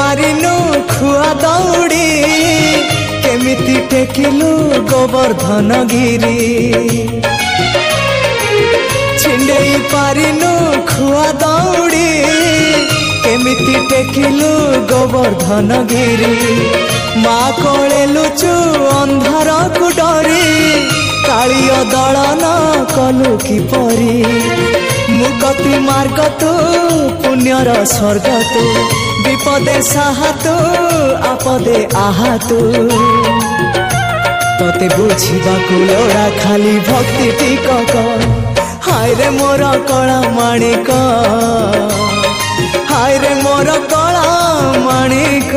मारिनु खुआ दौड़ी केमिति टेकिलु गोवर्धन गिरी छिंडेई पारिनु खुआ दौड़ी केमिति टेकिलु गोवर्धन गिरी माँ कोले लुचु अंधार को डरी कालिय दलन कलु किपरी मुगति मार्ग तू पुण्यर स्वर्ग तू विपदे साहा तू आपदे आहा तू तते बुझिबा लोड़ा खाली भक्ति टिकक हाय रे मोर कला माणिक हाय रे मोर कला माणिक।